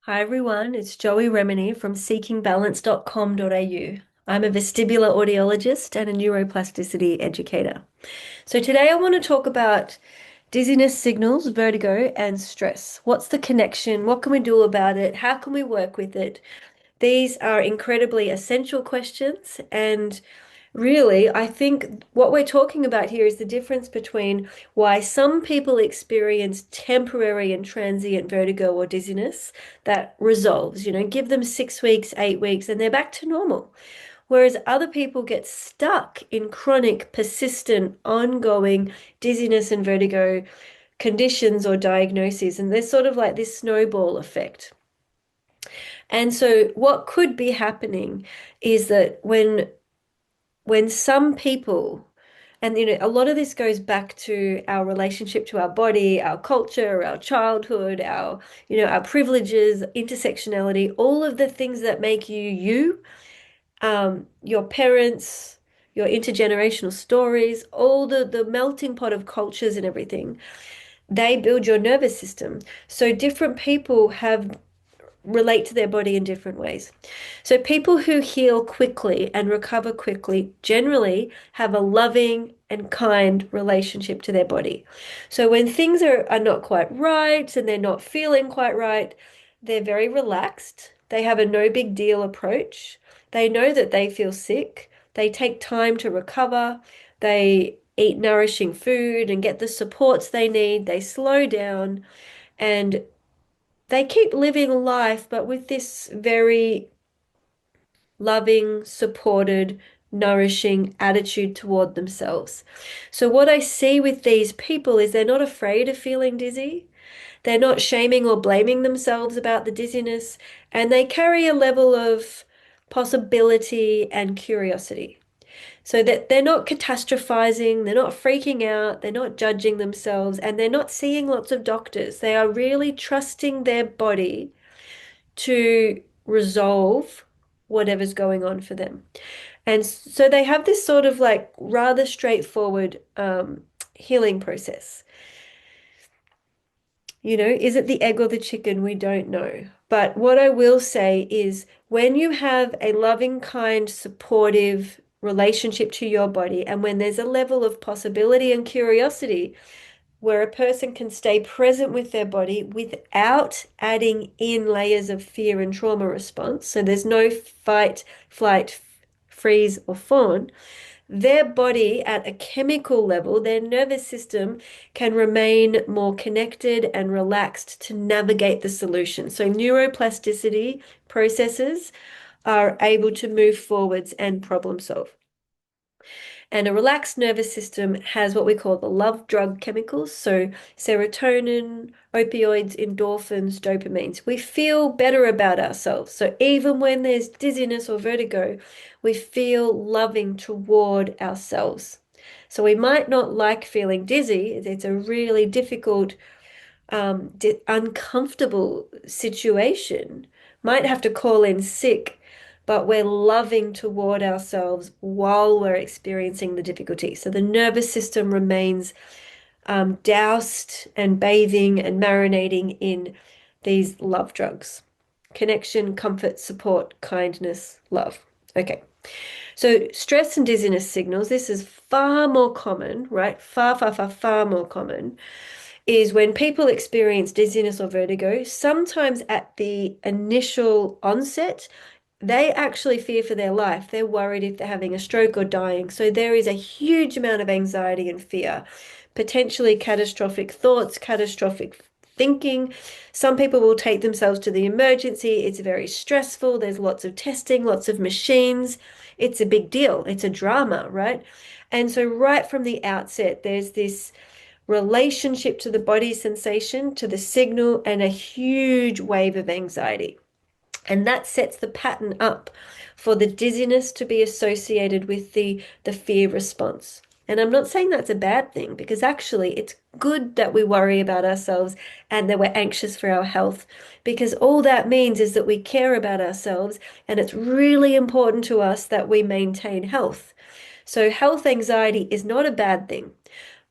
Hi everyone, it's Joey Remini from seekingbalance.com.au. I'm a vestibular audiologist and a neuroplasticity educator. So today I want to talk about dizziness signals, vertigo, and stress. What's the connection? What can we do about it? How can we work with it? These are incredibly essential questions, and really, I think what we're talking about here is the difference between why some people experience temporary and transient vertigo or dizziness that resolves, give them 6 weeks, 8 weeks, and they're back to normal. Whereas other people get stuck in chronic, persistent, ongoing dizziness and vertigo conditions or diagnoses. And there's sort of like this snowball effect. And so what could be happening is that when some people, and a lot of this goes back to our relationship to our body, our culture, our childhood, our privileges, intersectionality, all of the things that make you you, your parents, your intergenerational stories, all the melting pot of cultures and everything, they build your nervous system. So different people have relate to their body in different ways. So people who heal quickly and recover quickly generally have a loving and kind relationship to their body. So when things are not quite right and they're not feeling quite right, they're very relaxed. They have a no big deal approach. They know that they feel sick. They take time to recover. They eat nourishing food and get the supports they need. They slow down and they keep living life, but with this very loving, supported, nourishing attitude toward themselves. So, what I see with these people is they're not afraid of feeling dizzy. They're not shaming or blaming themselves about the dizziness, and they carry a level of possibility and curiosity. So that they're not catastrophizing, they're not freaking out, they're not judging themselves, and they're not seeing lots of doctors. They are really trusting their body to resolve whatever's going on for them. And so they have this sort of like rather straightforward healing process. Is it the egg or the chicken? We don't know. But what I will say is when you have a loving, kind, supportive relationship to your body, and when there's a level of possibility and curiosity where a person can stay present with their body without adding in layers of fear and trauma response. So there's no fight, flight, freeze, or fawn. Their body at a chemical level, their nervous system can remain more connected and relaxed to navigate the solution. So neuroplasticity processes are able to move forwards and problem solve. And a relaxed nervous system has what we call the love drug chemicals. So serotonin, opioids, endorphins, dopamines. We feel better about ourselves. So even when there's dizziness or vertigo, we feel loving toward ourselves. So we might not like feeling dizzy. It's a really difficult, uncomfortable situation. Might have to call in sick, but we're loving toward ourselves while we're experiencing the difficulty. So the nervous system remains doused and bathing and marinating in these love drugs. Connection, comfort, support, kindness, love. Okay. So stress and dizziness signals, this is far more common, right? Far, far, far, far more common is when people experience dizziness or vertigo, sometimes at the initial onset, they actually fear for their life. They're worried if they're having a stroke or dying. So there is a huge amount of anxiety and fear, potentially catastrophic thoughts, catastrophic thinking. Some people will take themselves to the emergency. It's very stressful. There's lots of testing, lots of machines. It's a big deal. It's a drama, right? And so right from the outset, there's this relationship to the body sensation, to the signal, and a huge wave of anxiety. And that sets the pattern up for the dizziness to be associated with the fear response. And I'm not saying that's a bad thing because actually it's good that we worry about ourselves and that we're anxious for our health because all that means is that we care about ourselves and it's really important to us that we maintain health. So health anxiety is not a bad thing.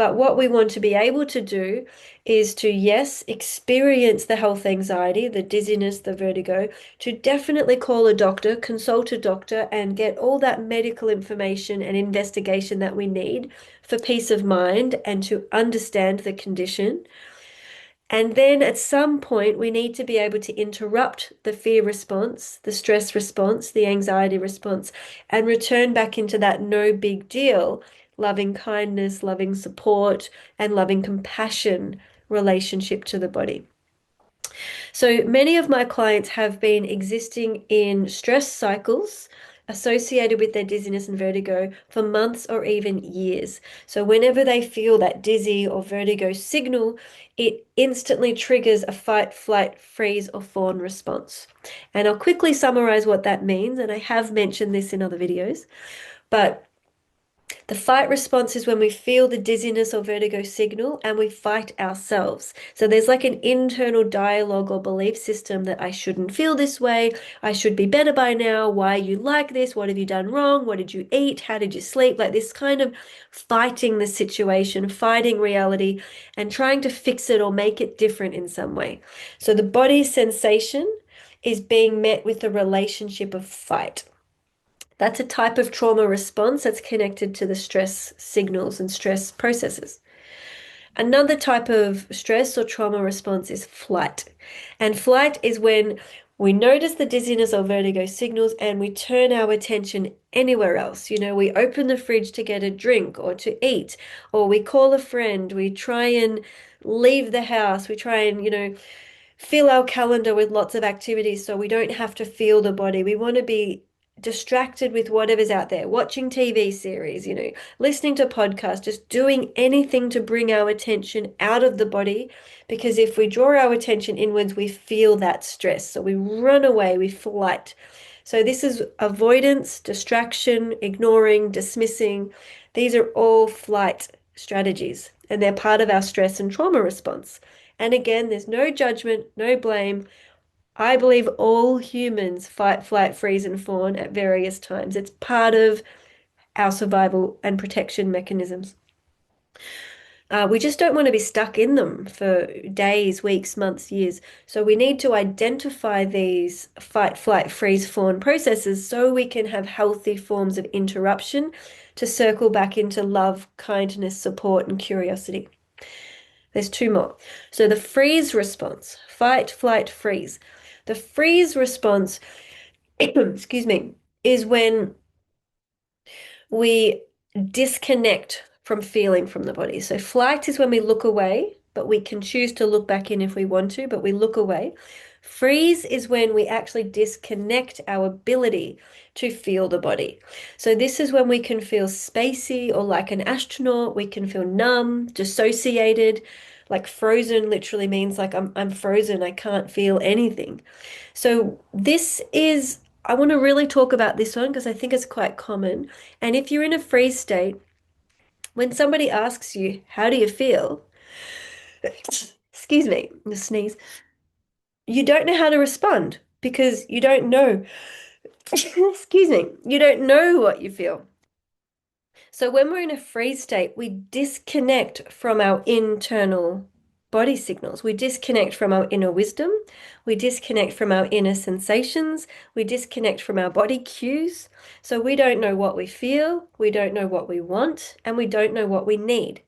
But what we want to be able to do is to, yes, experience the health anxiety, the dizziness, the vertigo, to definitely call a doctor, consult a doctor, and get all that medical information and investigation that we need for peace of mind and to understand the condition. And then at some point, we need to be able to interrupt the fear response, the stress response, the anxiety response, and return back into that no big deal, loving kindness, loving support, and loving compassion relationship to the body. So many of my clients have been existing in stress cycles associated with their dizziness and vertigo for months or even years. So whenever they feel that dizzy or vertigo signal, it instantly triggers a fight, flight, freeze, or fawn response. And I'll quickly summarize what that means, and I have mentioned this in other videos, but the fight response is when we feel the dizziness or vertigo signal and we fight ourselves. So there's like an internal dialogue or belief system that I shouldn't feel this way. I should be better by now. Why are you like this? What have you done wrong? What did you eat? How did you sleep? Like this kind of fighting the situation, fighting reality, and trying to fix it or make it different in some way. So the body's sensation is being met with a relationship of fight. That's a type of trauma response that's connected to the stress signals and stress processes. Another type of stress or trauma response is flight. And flight is when we notice the dizziness or vertigo signals and we turn our attention anywhere else. We open the fridge to get a drink or to eat, or we call a friend, we try and leave the house, we try and, fill our calendar with lots of activities so we don't have to feel the body. We want to be distracted with whatever's out there, watching TV series, listening to podcasts, just doing anything to bring our attention out of the body. Because if we draw our attention inwards, we feel that stress. So we run away, we flight. So this is avoidance, distraction, ignoring, dismissing. These are all flight strategies, and they're part of our stress and trauma response. And again, there's no judgment, no blame. I believe all humans fight, flight, freeze, and fawn at various times. It's part of our survival and protection mechanisms. We just don't want to be stuck in them for days, weeks, months, years. So we need to identify these fight, flight, freeze, fawn processes so we can have healthy forms of interruption to circle back into love, kindness, support, and curiosity. There's two more. So the freeze response, fight, flight, freeze. The freeze response, excuse me, is when we disconnect from feeling from the body. So flight is when we look away, but we can choose to look back in if we want to, but we look away. Freeze is when we actually disconnect our ability to feel the body. So this is when we can feel spacey or like an astronaut. We can feel numb, dissociated, like frozen literally means like I'm frozen. I can't feel anything. So this is, I want to really talk about this one because I think it's quite common. And if you're in a freeze state, when somebody asks you, how do you feel? Excuse me, the sneeze. You don't know how to respond because you don't know. Excuse me, you don't know what you feel. So when we're in a freeze state, we disconnect from our internal body signals. We disconnect from our inner wisdom. We disconnect from our inner sensations. We disconnect from our body cues. So we don't know what we feel, we don't know what we want, and we don't know what we need.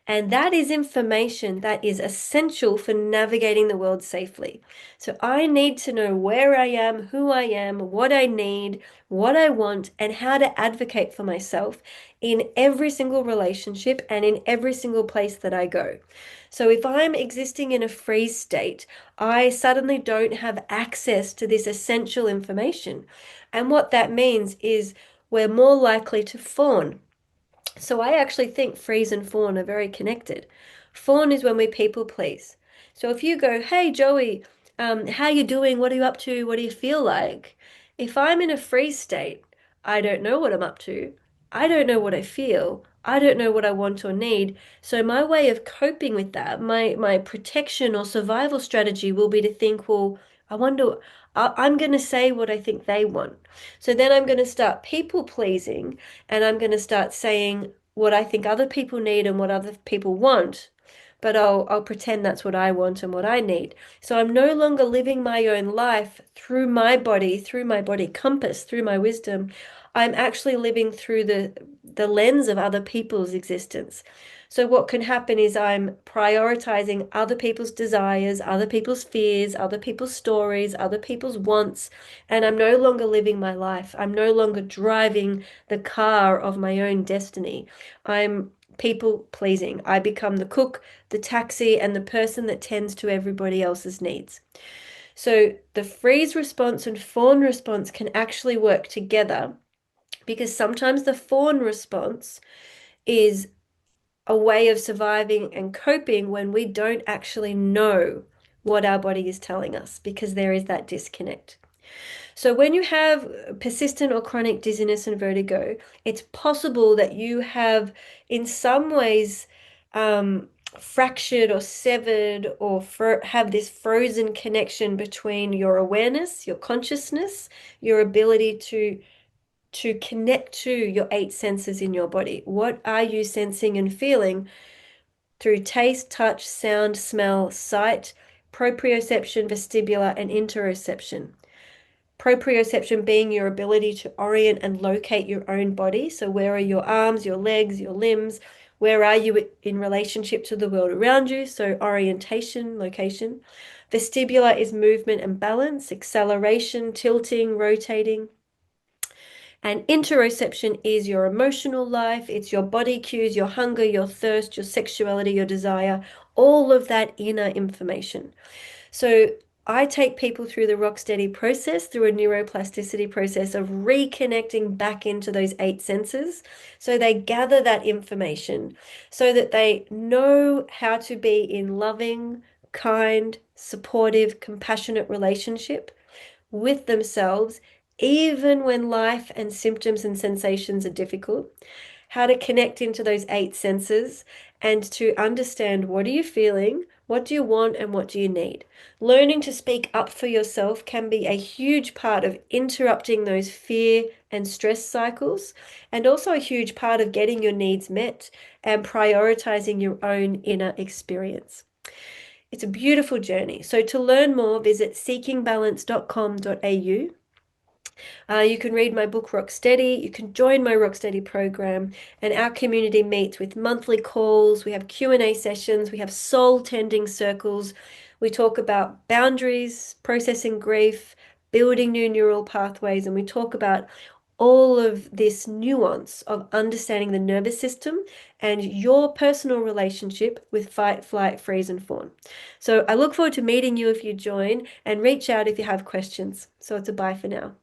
And that is information that is essential for navigating the world safely. So I need to know where I am, who I am, what I need, what I want, and how to advocate for myself in every single relationship and in every single place that I go. So if I'm existing in a freeze state, I suddenly don't have access to this essential information. And what that means is we're more likely to fawn. So I actually think freeze and fawn are very connected. Fawn is when we people please. So if you go, hey Joey, how you doing? What are you up to? What do you feel like? If I'm in a freeze state, I don't know what I'm up to. I don't know what I feel. I don't know what I want or need. So my way of coping with that, my protection or survival strategy will be to think, well, I wonder, I'm going to say what I think they want. So then I'm going to start people pleasing and I'm going to start saying what I think other people need and what other people want, but I'll pretend that's what I want and what I need. So I'm no longer living my own life through my body compass, through my wisdom. I'm actually living through the lens of other people's existence. So what can happen is I'm prioritizing other people's desires, other people's fears, other people's stories, other people's wants, and I'm no longer living my life. I'm no longer driving the car of my own destiny. I'm people pleasing. I become the cook, the taxi, and the person that tends to everybody else's needs. So the freeze response and fawn response can actually work together because sometimes the fawn response is a way of surviving and coping when we don't actually know what our body is telling us because there is that disconnect. So when you have persistent or chronic dizziness and vertigo, it's possible that you have in some ways fractured or severed or have this frozen connection between your awareness, your consciousness, your ability to connect to your eight senses in your body. What are you sensing and feeling through taste, touch, sound, smell, sight, proprioception, vestibular, and interoception? Proprioception being your ability to orient and locate your own body. So, where are your arms, your legs, your limbs? Where are you in relationship to the world around you? So, orientation, location. Vestibular is movement and balance, acceleration, tilting, rotating. And interoception is your emotional life, it's your body cues, your hunger, your thirst, your sexuality, your desire, all of that inner information. So I take people through the Rocksteady process, through a neuroplasticity process of reconnecting back into those eight senses. So they gather that information so that they know how to be in loving, kind, supportive, compassionate relationship with themselves, even when life and symptoms and sensations are difficult, how to connect into those eight senses and to understand what are you feeling, what do you want, and what do you need. Learning to speak up for yourself can be a huge part of interrupting those fear and stress cycles, and also a huge part of getting your needs met and prioritizing your own inner experience. It's a beautiful journey. So to learn more, visit seekingbalance.com.au. You can read my book Rocksteady. You can join my Rocksteady program, and our community meets with monthly calls. We have Q&A sessions. We have soul tending circles. We talk about boundaries, processing grief, building new neural pathways, and we talk about all of this nuance of understanding the nervous system and your personal relationship with fight, flight, freeze, and fawn. So I look forward to meeting you if you join, and reach out if you have questions. So it's a bye for now.